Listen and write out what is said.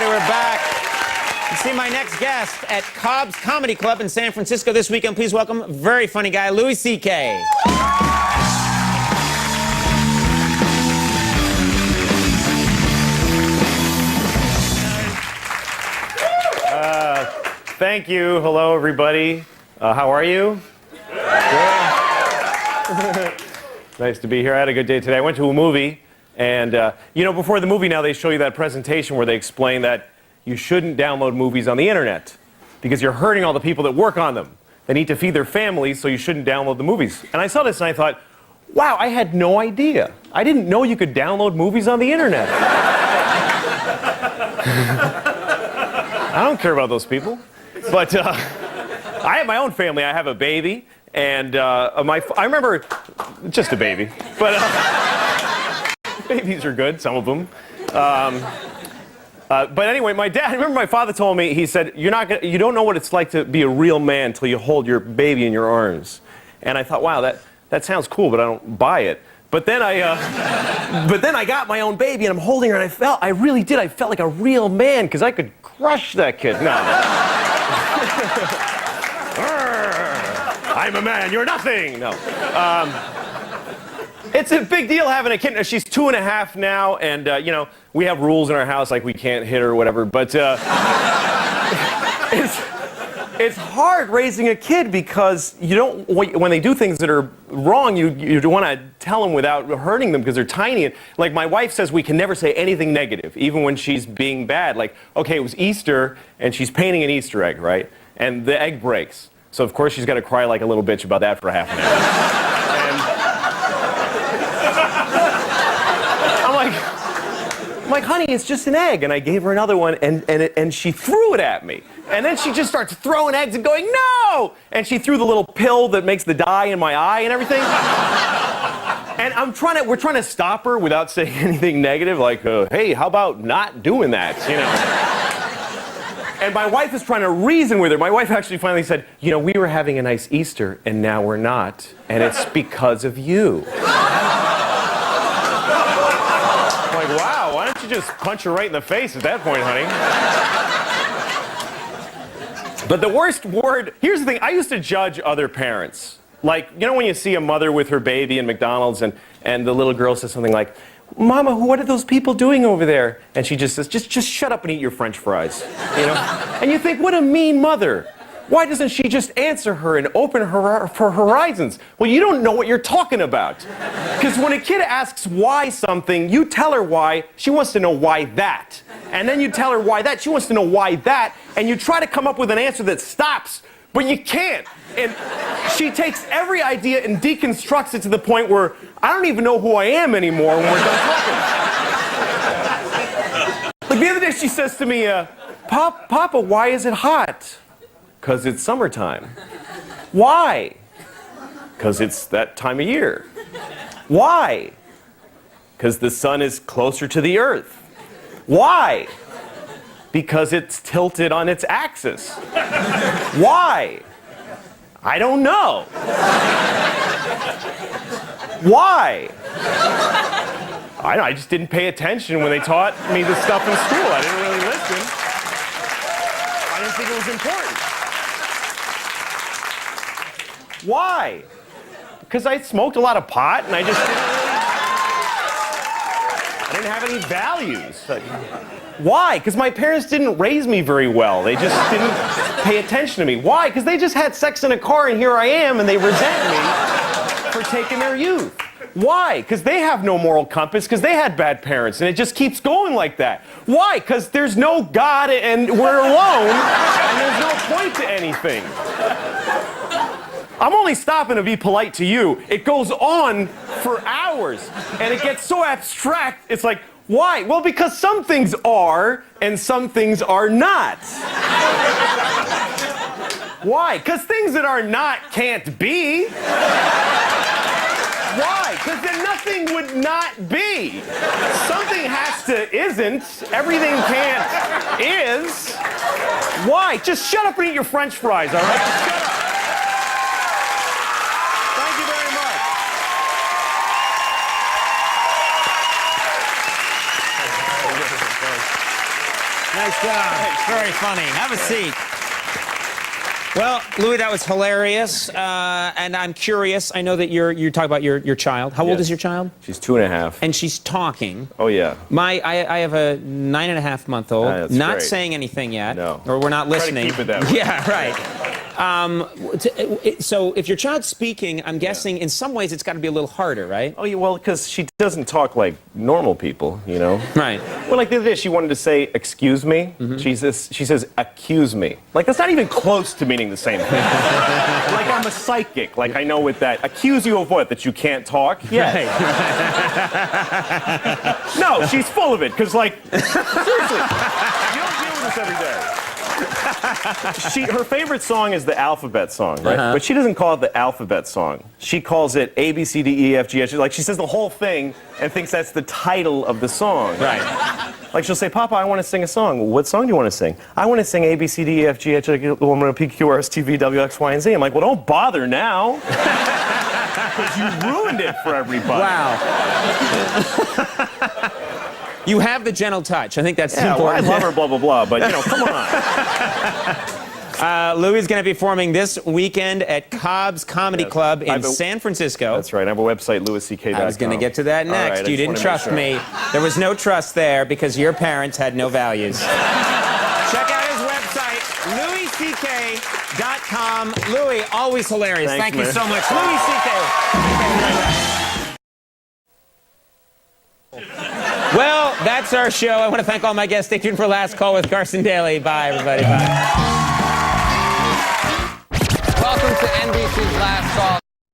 everybody. We're back. You see my next guest at Cobb's Comedy Club in San Francisco this weekend. Please welcome very funny guy, Louis C.K. Thank you. Hello, everybody. How are you? Good. Nice to be here. I had a good day today. I went to a movie, and you know, before the movie now, they show you that presentation where they explain that you shouldn't download movies on the internet because you're hurting all the people that work on them. They need to feed their families, so you shouldn't download the movies. And I saw this and I thought, wow, I had no idea. I didn't know you could download movies on the internet. I don't care about those people. But I have my own family. I have a baby, and I remember, just a baby, but babies are good, some of them. But anyway, I remember my father told me, he said, you don't know what it's like to be a real man until you hold your baby in your arms. And I thought, wow, that sounds cool, but I don't buy it. But then I got my own baby, and I'm holding her, and I really did. I felt like a real man, because I could crush that kid. No. I'm a man, you're nothing. No. It's a big deal having a kid. She's 2.5 now, and you know, we have rules in our house, like we can't hit her or whatever, but it's hard raising a kid because you don't, when they do things that are wrong, you want to tell them without hurting them because they're tiny. And like my wife says, we can never say anything negative, even when she's being bad. Like, okay, it was Easter, and she's painting an Easter egg, right? And the egg breaks. So of course she's got to cry like a little bitch about that for half an hour. And I'm like, honey, it's just an egg. And I gave her another one, and she threw it at me. And then she just starts throwing eggs and going, no! And she threw the little pill that makes the dye in my eye and everything. And we're trying to stop her without saying anything negative, like, hey, how about not doing that, you know? And my wife is trying to reason with her. My wife actually finally said, you know, we were having a nice Easter, and now we're not. And it's because of you. I'm like, wow, why don't you just punch her right in the face at that point, honey? But the worst word, here's the thing, I used to judge other parents. Like, you know when you see a mother with her baby in McDonald's, and the little girl says something like, Mama, what are those people doing over there? And she just says, just shut up and eat your French fries, you know? And you think, what a mean mother. Why doesn't she just answer her and open her horizons? Well, you don't know what you're talking about. Because when a kid asks why something, you tell her why, she wants to know why that. And then you tell her why that, she wants to know why that, and you try to come up with an answer that stops, but you can't. And she takes every idea and deconstructs it to the point where I don't even know who I am anymore when we're done talking. Like the other day she says to me, Papa, why is it hot? 'Cause it's summertime. Why? 'Cause it's that time of year. Why? 'Cause the sun is closer to the earth. Why? Because it's tilted on its axis. Why? I don't know. Why? I just didn't pay attention when they taught me this stuff in school. I didn't really listen. I didn't think it was important. Why? Because I smoked a lot of pot and I didn't have any values. Why? Because my parents didn't raise me very well. They just didn't pay attention to me. Why? Because they just had sex in a car and here I am and they resent me for taking their youth. Why? Because they have no moral compass, because they had bad parents and it just keeps going like that. Why? Because there's no God and we're alone and there's no point to anything. I'm only stopping to be polite to you. It goes on for hours and it gets so abstract, it's like, why? Well, because some things are and some things are not. Why? Because things that are not can't be. Why? Because then nothing would not be. Something has to isn't. Everything can't is. Why? Just shut up and eat your French fries, all right? Just shut up. Thank you very much. Nice job. Very funny. Have a seat. Well, Louis, that was hilarious, and I'm curious. I know that you're talking about your child. How old is your child? She's 2.5. And she's talking. Oh, yeah. I have a 9.5-month-old, That's not great. saying anything yet. No. Or we're not listening. Try to keep it that way. Yeah, right. So if your child's speaking, I'm guessing in some ways it's got to be a little harder, right? Oh, yeah, well, because she doesn't talk like normal people, you know? Right. Well, like the other day, she wanted to say, excuse me. She says, accuse me. Like, that's not even close to meaning the same thing. Like, I'm a psychic. Like, I know with that. Accuse you of what? That you can't talk? Yes. Right. No, she's full of it, because, like, seriously, you don't deal with this every day. Her favorite song is the alphabet song, right? But she doesn't call it the alphabet song. She calls it A, B, C, D, E, F, G, H. Like, she says the whole thing and thinks that's the title of the song. Right. Like, she'll say, Papa, I want to sing a song. What song do you want to sing? I want to sing A, B, C, D, E, F, G, H, I, J, K, L, M, N, P, Q, R, S, T, V, W, X, Y, and Z. I'm like, well, don't bother now. Because you ruined it for everybody. Wow. You have the gentle touch. I think that's important. Well, I love her, blah, blah, blah, but, you know, come on. Louis is going to be performing this weekend at Cobb's Comedy Club in San Francisco. That's right. I have a website, louisck.com. I was going to get to that next. Right, you didn't trust me. There was no trust there because your parents had no values. Check out his website, louisck.com. Louis, always hilarious. Thanks, Thank you man. so much. Louis C.K. Well, that's our show. I want to thank all my guests. Stay tuned for Last Call with Carson Daly. Bye, everybody. Bye.